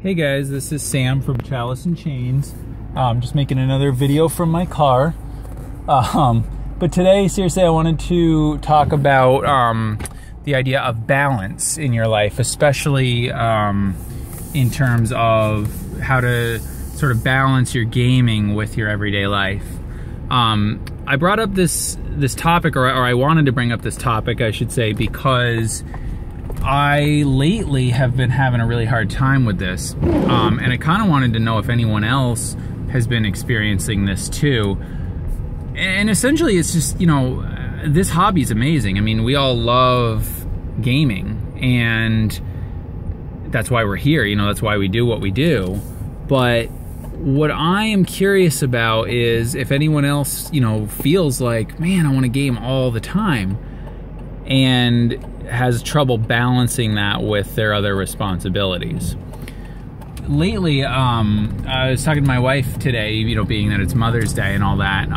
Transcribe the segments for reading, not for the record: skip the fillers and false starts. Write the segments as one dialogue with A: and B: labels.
A: Hey guys, this is Sam from Chalice and Chains. Just making another video from my car. But today, seriously, I wanted to talk about the idea of balance in your life, especially in terms of how to sort of balance your gaming with your everyday life. I brought up this topic, or I wanted to bring up this topic, I should say, because I lately have been having a really hard time with this, and I kind of wanted to know if anyone else has been experiencing this too. And essentially, it's just, you know, this hobby is amazing. I mean, we all love gaming, and that's why we're here, you know, that's why we do what we do. But what I am curious about is if anyone else, you know, feels like, man, I want to game all the time, and has trouble balancing that with their other responsibilities. Lately, I was talking to my wife today, you know, being that it's Mother's Day and all that,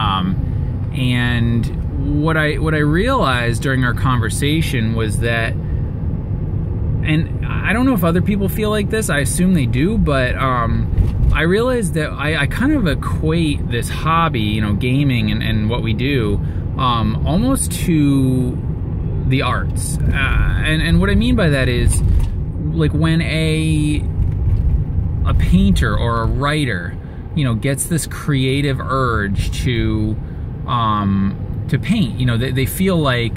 A: and what I realized during our conversation was that, and I don't know if other people feel like this, I assume they do, but I realized that I kind of equate this hobby, you know, gaming and what we do, almost to the arts. And what I mean by that is, like, when a painter or a writer, you know, gets this creative urge to paint, you know, they feel like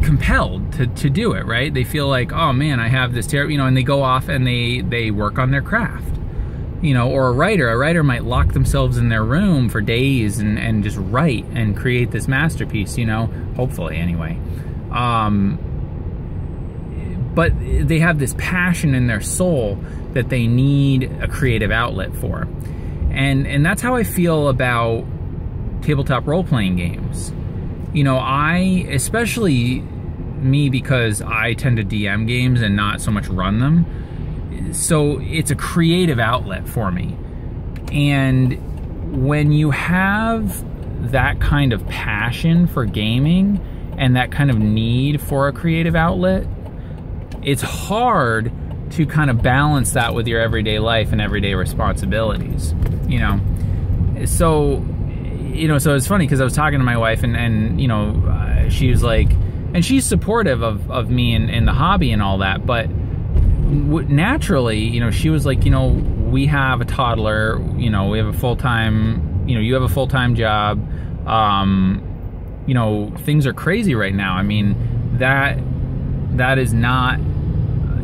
A: compelled to do it, right? They feel like, oh man, I have this terrible, you know, and they go off and they work on their craft. You know, or a writer might lock themselves in their room for days and just write and create this masterpiece, you know, hopefully anyway. But they have this passion in their soul that they need a creative outlet for. And that's how I feel about tabletop role-playing games. You know, especially me, because I tend to DM games and not so much run them. So it's a creative outlet for me. And when you have that kind of passion for gaming and that kind of need for a creative outlet, it's hard to kind of balance that with your everyday life and everyday responsibilities, you know? So it's funny because I was talking to my wife and you know, she was like, and she's supportive of me in the hobby and all that, but naturally, you know, she was like, you know, we have a toddler, you know, we have a full-time, you know, you have a full-time job, you know, things are crazy right now. I mean, that is not,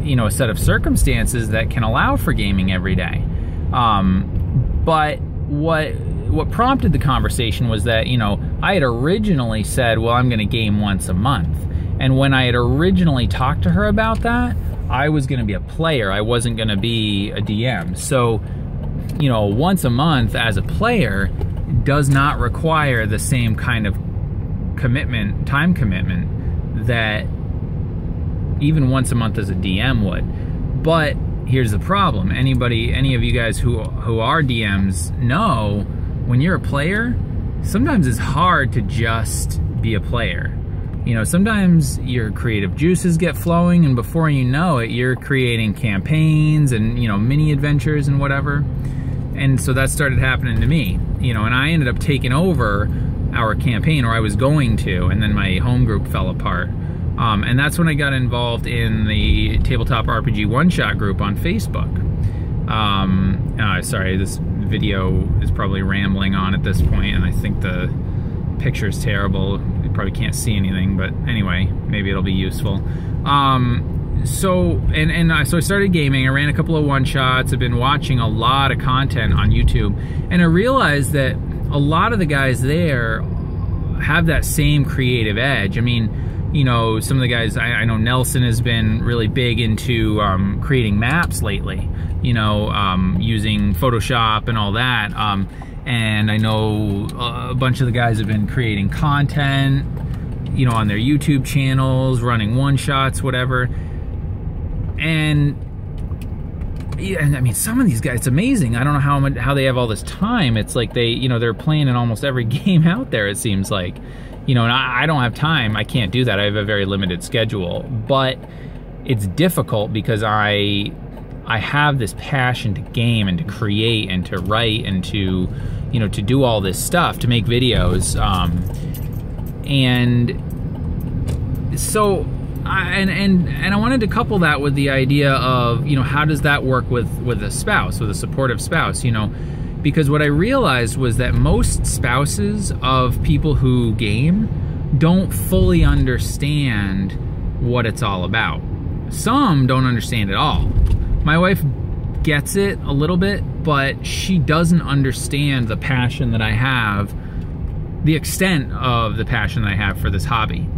A: you know, a set of circumstances that can allow for gaming every day. But what prompted the conversation was that, you know, I had originally said, well, I'm going to game once a month. And when I had originally talked to her about that, I was going to be a player. I wasn't going to be a DM. So, you know, once a month as a player does not require the same kind of commitment, time commitment, that even once a month as a DM would. But here's the problem. Any of you guys who are DMs know, when you're a player, sometimes it's hard to just be a player. You know, sometimes your creative juices get flowing, and before you know it, you're creating campaigns and, you know, mini adventures and whatever. And so that started happening to me, you know, and I ended up taking over our campaign, or I was going to, and then my home group fell apart. And that's when I got involved in the Tabletop RPG One-Shot group on Facebook. Sorry, this video is probably rambling on at this point, and I think the picture's terrible. You probably can't see anything, but anyway, maybe it'll be useful. So I started gaming. I ran a couple of one-shots. I've been watching a lot of content on YouTube, and I realized that a lot of the guys there have that same creative edge. I mean, you know, some of the guys, I know Nelson has been really big into creating maps lately, you know, using Photoshop and all that. And I know a bunch of the guys have been creating content, you know, on their YouTube channels, running one-shots, whatever. And yeah, I mean, some of these guys, it's amazing. I don't know how they have all this time. It's like they're playing in almost every game out there, it seems like. You know, and I don't have time. I can't do that. I have a very limited schedule. But it's difficult because I I have this passion to game and to create and to write and to, you know, to do all this stuff, to make videos. And so, I wanted to couple that with the idea of, you know, how does that work with a spouse, with a supportive spouse, you know? Because what I realized was that most spouses of people who game don't fully understand what it's all about. Some don't understand at all. My wife gets it a little bit, but she doesn't understand the passion that I have, the extent of the passion that I have for this hobby.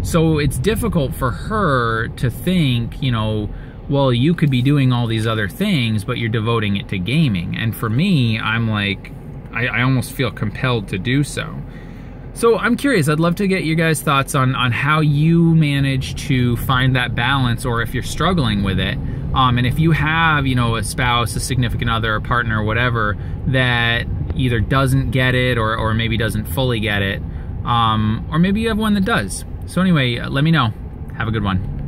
A: So it's difficult for her to think, you know, well, you could be doing all these other things, but you're devoting it to gaming. And for me, I'm like, I almost feel compelled to do so. So I'm curious, I'd love to get your guys' thoughts on how you manage to find that balance, or if you're struggling with it. And if you have, you know, a spouse, a significant other, a partner, whatever, that either doesn't get it or maybe doesn't fully get it, or maybe you have one that does. So anyway, let me know. Have a good one.